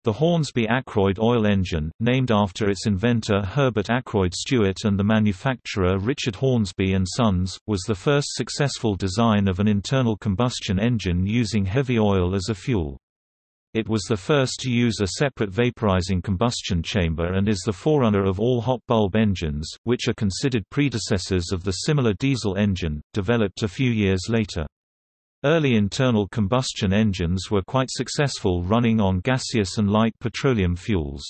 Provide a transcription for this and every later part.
The Hornsby-Akroyd oil engine, named after its inventor Herbert Akroyd Stuart and the manufacturer Richard Hornsby and Sons, was the first successful design of an internal combustion engine using heavy oil as a fuel. It was the first to use a separate vaporizing combustion chamber and is the forerunner of all hot bulb engines, which are considered predecessors of the similar diesel engine, developed a few years later. Early internal combustion engines were quite successful running on gaseous and light petroleum fuels.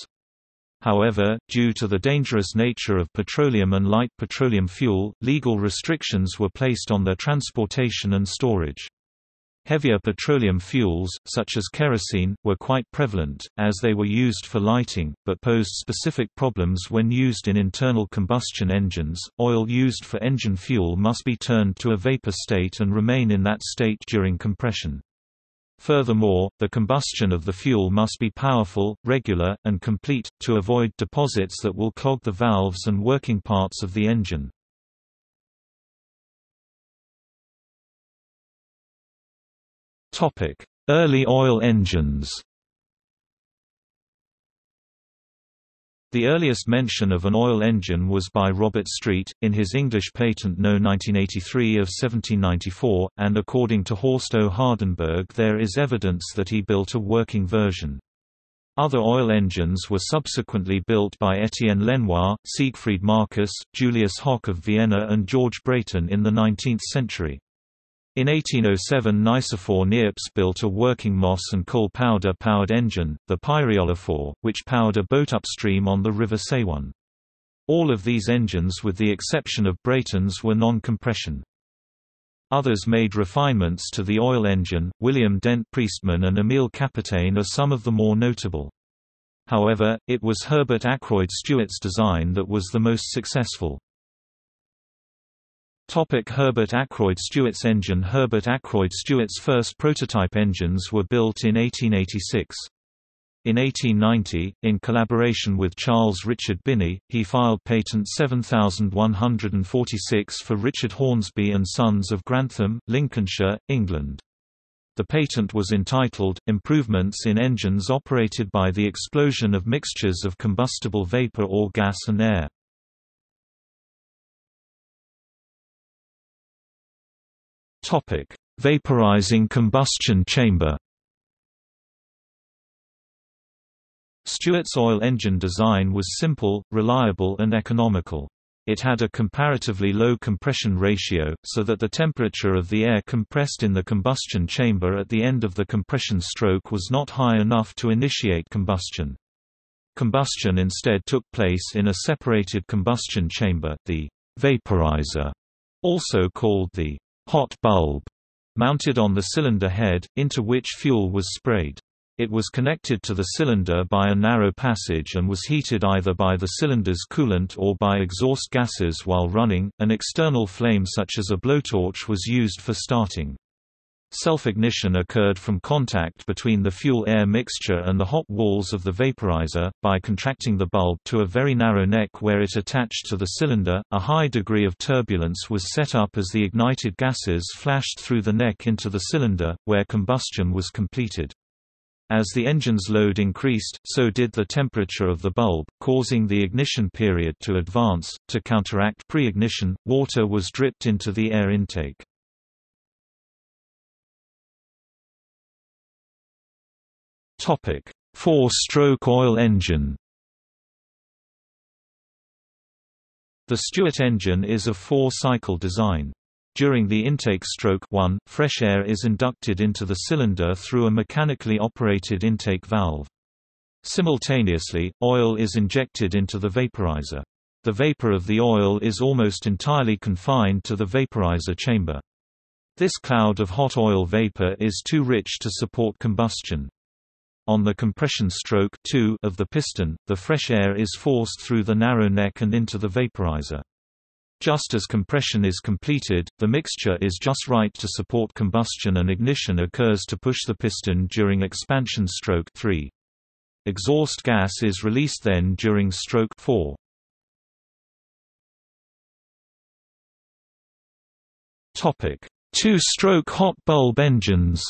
However, due to the dangerous nature of petroleum and light petroleum fuel, legal restrictions were placed on their transportation and storage. Heavier petroleum fuels, such as kerosene, were quite prevalent, as they were used for lighting, but posed specific problems when used in internal combustion engines. Oil used for engine fuel must be turned to a vapor state and remain in that state during compression. Furthermore, the combustion of the fuel must be powerful, regular, and complete, to avoid deposits that will clog the valves and working parts of the engine. Early oil engines. The earliest mention of an oil engine was by Robert Street, in his English Patent No. 1983 of 1794, and according to Horst O. Hardenberg there is evidence that he built a working version. Other oil engines were subsequently built by Etienne Lenoir, Siegfried Marcus, Julius Hock of Vienna and George Brayton in the 19th century. In 1807 Nicephore Niepce built a working moss and coal powder-powered engine, the Pyreolophore, which powered a boat upstream on the River Sewon. All of these engines with the exception of Brayton's were non-compression. Others made refinements to the oil engine. William Dent Priestman and Emile Capitaine are some of the more notable. However, it was Herbert Akroyd Stuarts' design that was the most successful. Herbert Akroyd Stuarts' engine. Herbert Akroyd Stuarts' first prototype engines were built in 1886. In 1890, in collaboration with Charles Richard Binney, he filed patent 7146 for Richard Hornsby and Sons of Grantham, Lincolnshire, England. The patent was entitled, "Improvements in Engines Operated by the Explosion of Mixtures of Combustible Vapor or Gas and Air." Vaporizing combustion chamber. Stuart's oil engine design was simple, reliable and economical. It had a comparatively low compression ratio, so that the temperature of the air compressed in the combustion chamber at the end of the compression stroke was not high enough to initiate combustion. Combustion instead took place in a separated combustion chamber, the vaporizer, also called the hot bulb, mounted on the cylinder head, into which fuel was sprayed. It was connected to the cylinder by a narrow passage and was heated either by the cylinder's coolant or by exhaust gases while running. An external flame such as a blowtorch was used for starting. Self-ignition occurred from contact between the fuel-air mixture and the hot walls of the vaporizer, by contracting the bulb to a very narrow neck where it attached to the cylinder. A high degree of turbulence was set up as the ignited gases flashed through the neck into the cylinder, where combustion was completed. As the engine's load increased, so did the temperature of the bulb, causing the ignition period to advance. To counteract pre-ignition, water was dripped into the air intake. Four-stroke oil engine. The Stuart engine is a four-cycle design. During the intake stroke 1, fresh air is inducted into the cylinder through a mechanically operated intake valve. Simultaneously, oil is injected into the vaporizer. The vapor of the oil is almost entirely confined to the vaporizer chamber. This cloud of hot oil vapor is too rich to support combustion. On the compression stroke 2 of the piston, the fresh air is forced through the narrow neck and into the vaporizer. Just as compression is completed, the mixture is just right to support combustion and ignition occurs to push the piston during expansion stroke 3. Exhaust gas is released then during stroke 4. Two-stroke hot bulb engines.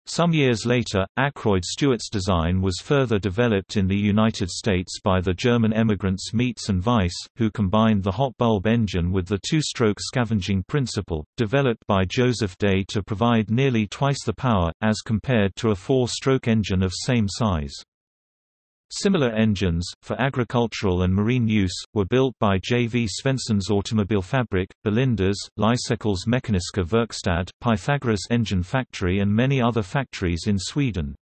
Some years later, Akroyd Stuarts' design was further developed in the United States by the German emigrants Mietz and Weiss, who combined the hot bulb engine with the two-stroke scavenging principle, developed by Joseph Day to provide nearly twice the power, as compared to a four-stroke engine of same size. Similar engines, for agricultural and marine use, were built by J. V. Svensson's Automobilfabrik, Berlinder's, Lysekil's Mekaniska Verkstad, Pythagoras Engine Factory and many other factories in Sweden.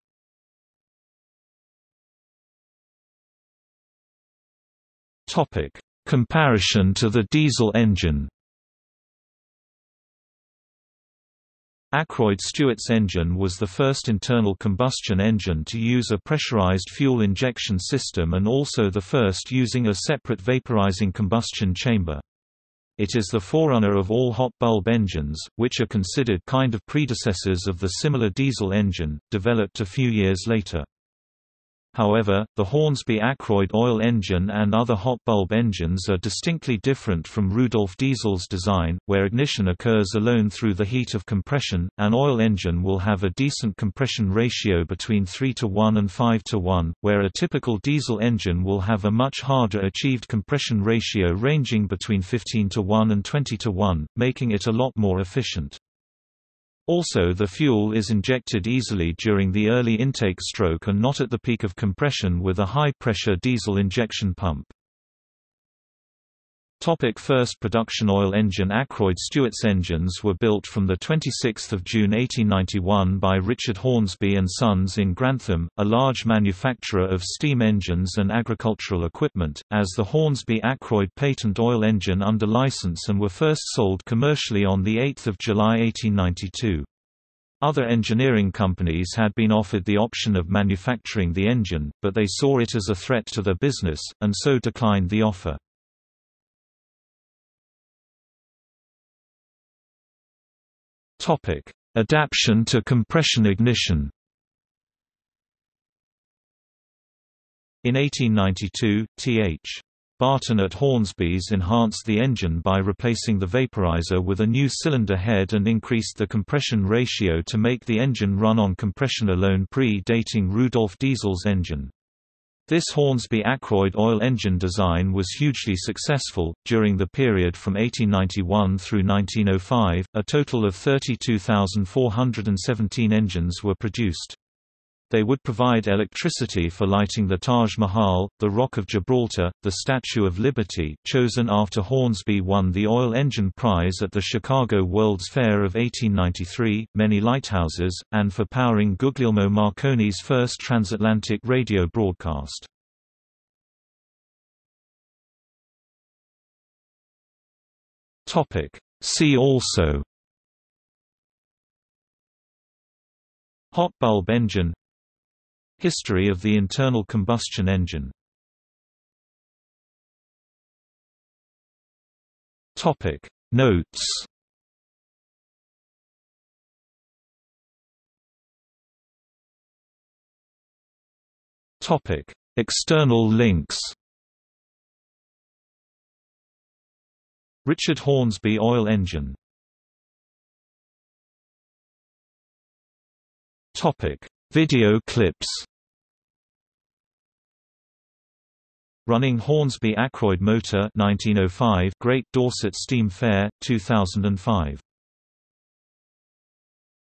Comparison to the diesel engine. Akroyd Stuarts' engine was the first internal combustion engine to use a pressurized fuel injection system and also the first using a separate vaporizing combustion chamber. It is the forerunner of all hot bulb engines, which are considered kind of predecessors of the similar diesel engine, developed a few years later. However, the Hornsby-Akroyd oil engine and other hot bulb engines are distinctly different from Rudolf Diesel's design, where ignition occurs alone through the heat of compression. An oil engine will have a decent compression ratio between 3:1 and 5:1, where a typical diesel engine will have a much harder achieved compression ratio ranging between 15:1 and 20:1, making it a lot more efficient. Also, the fuel is injected easily during the early intake stroke and not at the peak of compression with a high-pressure diesel injection pump. First production oil engine. Akroyd Stuarts engines were built from 26 June 1891 by Richard Hornsby and Sons in Grantham, a large manufacturer of steam engines and agricultural equipment, as the Hornsby-Akroyd patent oil engine under license, and were first sold commercially on 8 July 1892. Other engineering companies had been offered the option of manufacturing the engine, but they saw it as a threat to their business, and so declined the offer. Adaption to compression ignition. In 1892, Th. Barton at Hornsby's enhanced the engine by replacing the vaporizer with a new cylinder head and increased the compression ratio to make the engine run on compression alone, pre-dating Rudolf Diesel's engine. This Hornsby-Akroyd oil engine design was hugely successful. During the period from 1891 through 1905, a total of 32,417 engines were produced. They would provide electricity for lighting the Taj Mahal, the Rock of Gibraltar, the Statue of Liberty, chosen after Hornsby won the Oil Engine Prize at the Chicago World's Fair of 1893, many lighthouses, and for powering Guglielmo Marconi's first transatlantic radio broadcast. See also: hot bulb engine, history of the internal combustion engine. Notes. External links. Richard Hornsby oil engine. Video clips. Running Hornsby-Akroyd motor 1905, Great Dorset Steam Fair, 2005.